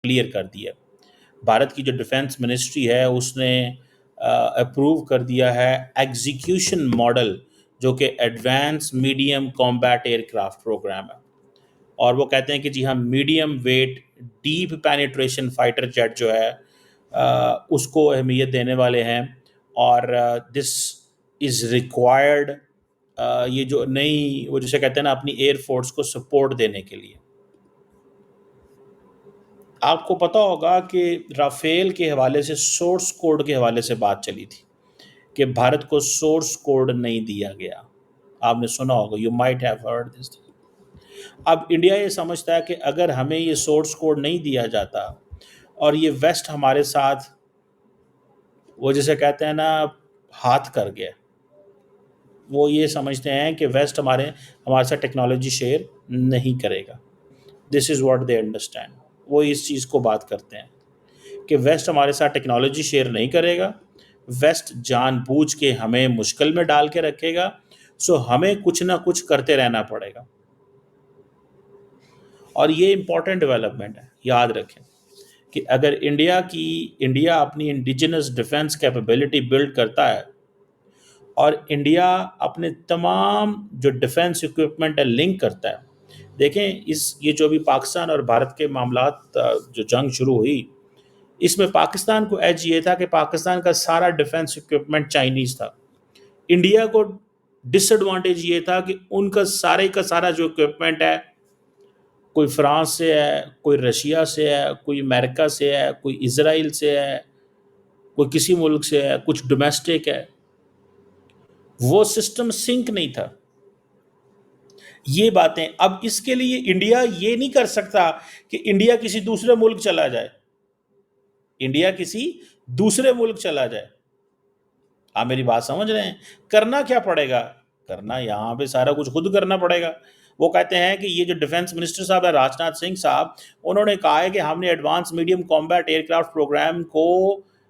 Clear कर दिया। भारत की जो डिफेंस मिनिस्ट्री है उसने अप्रूव कर दिया है एग्जीक्यूशन मॉडल, जो कि advance medium combat aircraft program है। और वो कहते हैं कि जी हाँ, medium weight deep penetration fighter jet जो है उसको अहमियत देने वाले हैं। और दिस इज़ रिक्वायर्ड, ये जो नई वो जिसे कहते हैं ना अपनी एयरफोर्स को सपोर्ट देने के लिए। आपको पता होगा कि राफेल के हवाले से, सोर्स कोड के हवाले से बात चली थी कि भारत को सोर्स कोड नहीं दिया गया। आपने सुना होगा, you might have heard this. अब इंडिया ये समझता है कि अगर हमें ये सोर्स कोड नहीं दिया जाता और ये वेस्ट हमारे साथ वो जिसे कहते हैं ना हाथ कर गया, वो ये समझते हैं कि वेस्ट हमारे हमारे साथ टेक्नोलॉजी शेयर नहीं करेगा। This is what they understand. वो इस चीज़ को बात करते हैं कि वेस्ट हमारे साथ टेक्नोलॉजी शेयर नहीं करेगा, वेस्ट जानबूझ के हमें मुश्किल में डाल के रखेगा, सो हमें कुछ ना कुछ करते रहना पड़ेगा। और ये इम्पॉर्टेंट डेवलपमेंट है, याद रखें कि अगर इंडिया अपनी इंडिजिनस डिफेंस कैपेबिलिटी बिल्ड करता है और इंडिया अपने तमाम जो डिफेंस इक्विपमेंट है लिंक करता है। देखें, ये जो अभी पाकिस्तान और भारत के मामलात जो जंग शुरू हुई, इसमें पाकिस्तान को एज ये था कि पाकिस्तान का सारा डिफेंस इक्विपमेंट चाइनीज़ था। इंडिया को डिसएडवांटेज ये था कि उनका सारे का सारा जो इक्विपमेंट है, कोई फ्रांस से है, कोई रशिया से है, कोई अमेरिका से है, कोई इजराइल से है, कोई किसी मुल्क से है, कुछ डोमेस्टिक है, वो सिस्टम सिंक नहीं था। ये बातें, अब इसके लिए इंडिया ये नहीं कर सकता कि इंडिया किसी दूसरे मुल्क चला जाए, इंडिया किसी दूसरे मुल्क चला जाए। आप मेरी बात समझ रहे हैं? करना क्या पड़ेगा? करना यहाँ पे सारा कुछ खुद करना पड़ेगा। वो कहते हैं कि ये जो डिफेंस मिनिस्टर साहब है राजनाथ सिंह साहब, उन्होंने कहा है कि हमने advance medium combat aircraft program को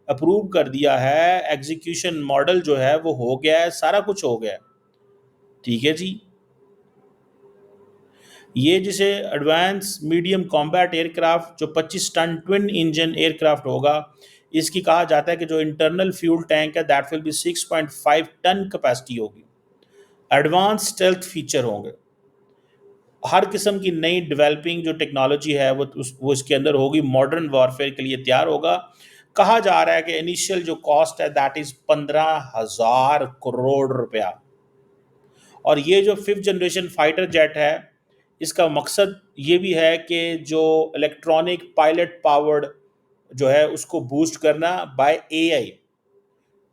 अप्रूव कर दिया है, एग्जीक्यूशन मॉडल जो है वो हो गया है, सारा कुछ हो गया है। ठीक है जी। ये जिसे एडवांस मीडियम कॉम्बैट एयरक्राफ्ट जो 25 टन ट्विन इंजन एयरक्राफ्ट होगा, इसकी कहा जाता है कि जो इंटरनल फ्यूल टैंक है that will be 6.5 ton capacity होगी। एडवांस स्टेल्थ फीचर होंगे, हर किस्म की नई डेवलपिंग जो टेक्नोलॉजी है वो इसके अंदर होगी, मॉडर्न वॉरफेयर के लिए तैयार होगा। कहा जा रहा है कि इनिशियल जो कॉस्ट है दैट इज़ 15,000 करोड़ रुपया। और ये जो 5th जनरेशन फाइटर जेट है, इसका मकसद ये भी है कि जो इलेक्ट्रॉनिक पायलट पावर्ड जो है उसको बूस्ट करना बाय एआई,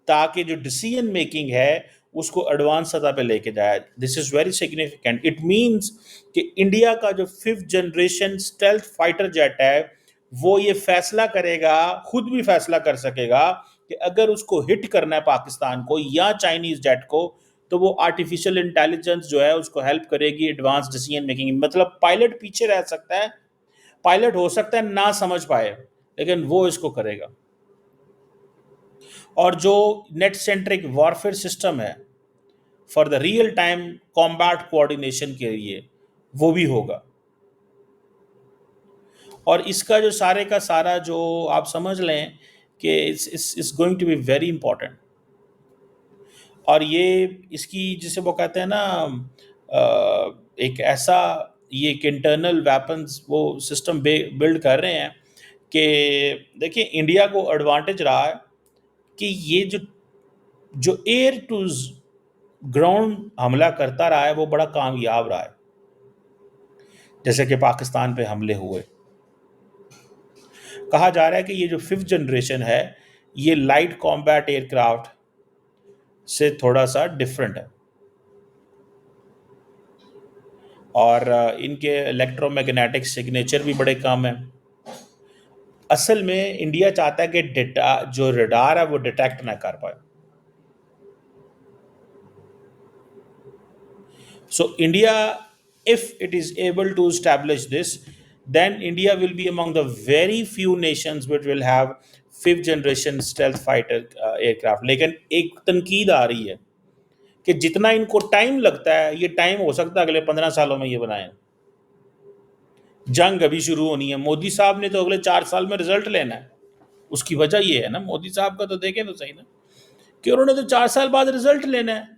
ताकि जो डिसीजन मेकिंग है उसको एडवांस सतह पे लेके जाए। This is very significant. It means कि इंडिया का जो 5th generation stealth fighter jet है वो ये फैसला करेगा, खुद भी फैसला कर सकेगा कि अगर उसको हिट करना है पाकिस्तान को या चाइनीज जेट को, तो वो आर्टिफिशियल इंटेलिजेंस जो है उसको हेल्प करेगी एडवांस डिसीजन मेकिंग। मतलब पायलट पीछे रह सकता है, पायलट हो सकता है ना समझ पाए, लेकिन वो इसको करेगा। और जो नेट सेंट्रिक वॉरफेयर सिस्टम है for the real time combat coordination के लिए, वो भी होगा। और इसका जो सारे का सारा जो आप समझ लें कि it's going to be very important. और ये इसकी जिसे वो कहते हैं ना एक ऐसा, ये एक इंटरनल वेपन्स वो सिस्टम बिल्ड कर रहे हैं कि देखिए इंडिया को एडवांटेज रहा है कि ये जो जो एयर टू ग्राउंड हमला करता रहा है वो बड़ा कामयाब रहा है। जैसे कि पाकिस्तान पे हमले हुए, कहा जा रहा है कि ये जो 5th जनरेशन है ये लाइट कॉम्बैट एयरक्राफ्ट से थोड़ा सा डिफरेंट है। और इनके इलेक्ट्रोमैग्नेटिक सिग्नेचर भी बड़े कम हैं। असल में इंडिया चाहता है कि डेटा जो रडार है वो डिटेक्ट ना कर पाए। So India, if it is able to establish this, then India will be among the very few nations which will have 5th generation stealth fighter aircraft। लेकिन एक तनकीद आ रही है कि जितना इनको टाइम लगता है, ये टाइम हो सकता है अगले 15 सालों में ये बनाएं। जंग अभी शुरू होनी है। मोदी साहब ने तो अगले 4 साल में रिजल्ट लेना है। उसकी वजह ये है ना, मोदी साहब का तो देखें तो सही ना, कि उन्होंने तो 4 साल बाद रिजल्ट लेना है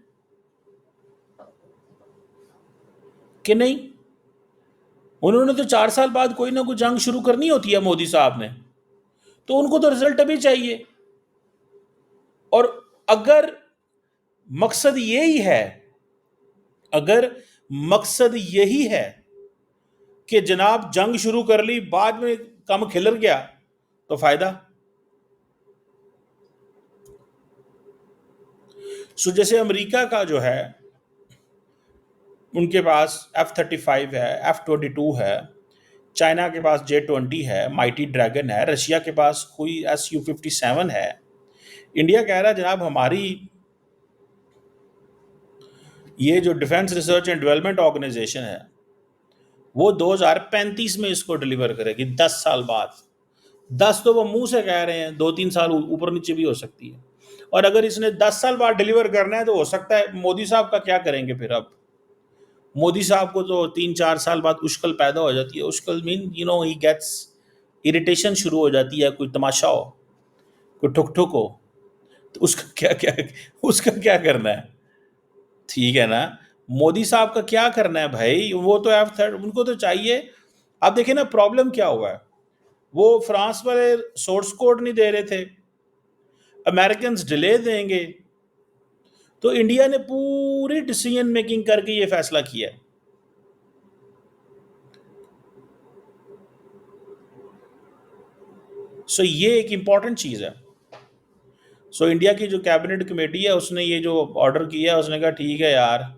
कि नहीं। उन्होंने तो 4 साल बाद कोई ना कोई जंग शुरू करनी होती है मोदी साहब ने, तो उनको तो रिजल्ट अभी चाहिए। और अगर मकसद यही है, अगर मकसद यही है कि जनाब जंग शुरू कर ली, बाद में कम खिलर गया, तो फायदा। सो जैसे अमेरिका का जो है, उनके पास F-35 है, F-22 है, चाइना के पास J-20 है, माइटी ड्रैगन है, रशिया के पास कोई Su-57 है। इंडिया कह रहा है जनाब हमारी ये जो defence research and development organisation है वो 2035 में इसको डिलीवर करेगी, 10 साल बाद। 10 तो वो मुंह से कह रहे हैं, 2-3 साल ऊपर नीचे भी हो सकती है। और अगर इसने 10 साल बाद डिलीवर करना है तो हो सकता है मोदी साहब का क्या करेंगे फिर। अब मोदी साहब को तो 3-4 साल बाद उश्कल पैदा हो जाती है। उश्कल मीन ही गेट्स इरिटेशन शुरू हो जाती है, कोई तमाशा हो, कोई ठुक ठुक हो, तो उसका क्या करना है। ठीक है ना, मोदी साहब का क्या करना है भाई, वो तो F-30 उनको तो चाहिए। आप देखिए ना प्रॉब्लम क्या हुआ है, वो फ्रांस वाले सोर्स कोड नहीं दे रहे थे, अमेरिकन डिले देंगे, तो इंडिया ने पूरी डिसीजन मेकिंग करके ये फैसला किया है। सो ये एक इंपॉर्टेंट चीज़ है। सो इंडिया की जो कैबिनेट कमेटी है उसने ये जो ऑर्डर किया है, उसने कहा ठीक है यार,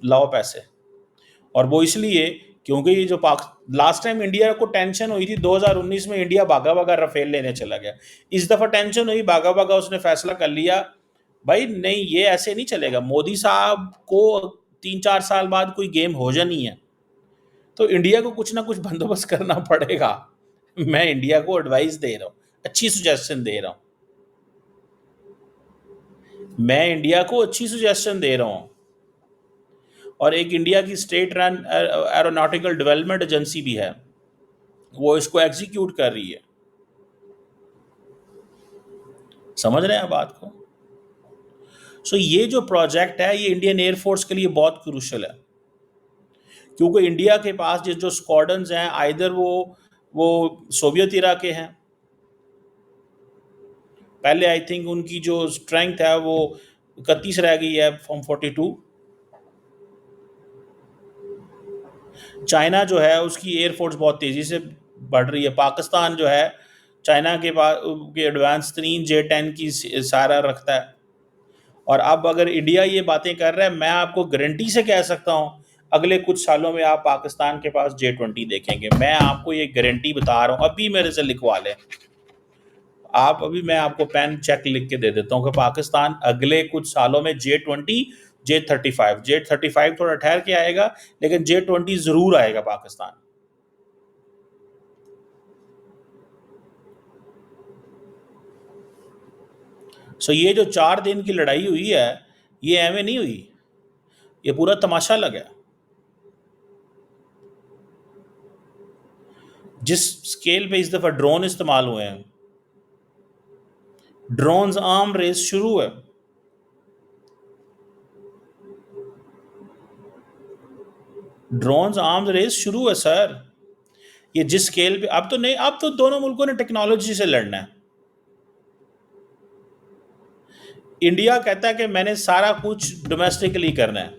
लाओ पैसे। और वो इसलिए क्योंकि ये जो पाक लास्ट टाइम इंडिया को टेंशन हुई थी 2019 में, इंडिया भागा भागा राफेल लेने चला गया। इस दफ़ा टेंशन हुई, भागा भागा उसने फैसला कर लिया, भाई नहीं ये ऐसे नहीं चलेगा। मोदी साहब को 3-4 साल बाद कोई गेम हो जानी है, तो इंडिया को कुछ ना कुछ बंदोबस्त करना पड़ेगा। मैं इंडिया को एडवाइस दे रहा हूँ, अच्छी सुजेशन दे रहा हूँ, मैं इंडिया को अच्छी सुजेशन दे रहा हूँ। और एक इंडिया की state run aeronautical development agency भी है, वो इसको एग्जीक्यूट कर रही है। समझ रहे हैं बात को। सो ये जो प्रोजेक्ट है ये इंडियन एयरफोर्स के लिए बहुत क्रूशल है, क्योंकि इंडिया के पास जो स्क्वाड्रन्स हैं आइदर वो सोवियत इरा के हैं। पहले आई थिंक उनकी जो स्ट्रेंथ है वो 31 रह गई है फ्रॉम 42। चाइना जो है उसकी एयरफोर्स बहुत तेज़ी से बढ़ रही है। पाकिस्तान जो है चाइना के पास के एडवांस तरीन J-10 की सारा रखता है। और अब अगर इंडिया ये बातें कर रहा है, मैं आपको गारंटी से कह सकता हूँ अगले कुछ सालों में आप पाकिस्तान के पास J-20 देखेंगे। मैं आपको ये गारंटी बता रहा हूँ, अभी मेरे से लिखवा लें आप, अभी मैं आपको पेन चेक लिख के दे देता हूँ कि पाकिस्तान अगले कुछ सालों में J-20, J-35 थोड़ा ठहर के आएगा, लेकिन J-20 जरूर आएगा पाकिस्तान। सो ये जो 4 दिन की लड़ाई हुई है ये एवं नहीं हुई, ये पूरा तमाशा लगा। जिस स्केल पे इस दफा ड्रोन इस्तेमाल हुए हैं, ड्रोन्स आर्म रेस शुरू है। ड्रोन्स आर्म रेस शुरू है सर। ये जिस स्केल पे, अब तो नहीं, अब तो दोनों मुल्कों ने टेक्नोलॉजी से लड़ना है। इंडिया कहता है कि मैंने सारा कुछ डोमेस्टिकली करना है,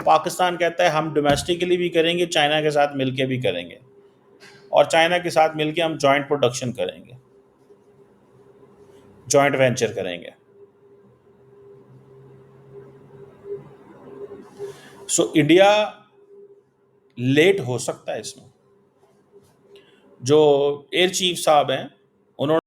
पाकिस्तान कहता है हम डोमेस्टिकली भी करेंगे, चाइना के साथ मिलके भी करेंगे, और चाइना के साथ मिलके हम जॉइंट प्रोडक्शन करेंगे, जॉइंट वेंचर करेंगे। सो इंडिया लेट हो सकता है इसमें। जो एयर चीफ साहब हैं उन्होंने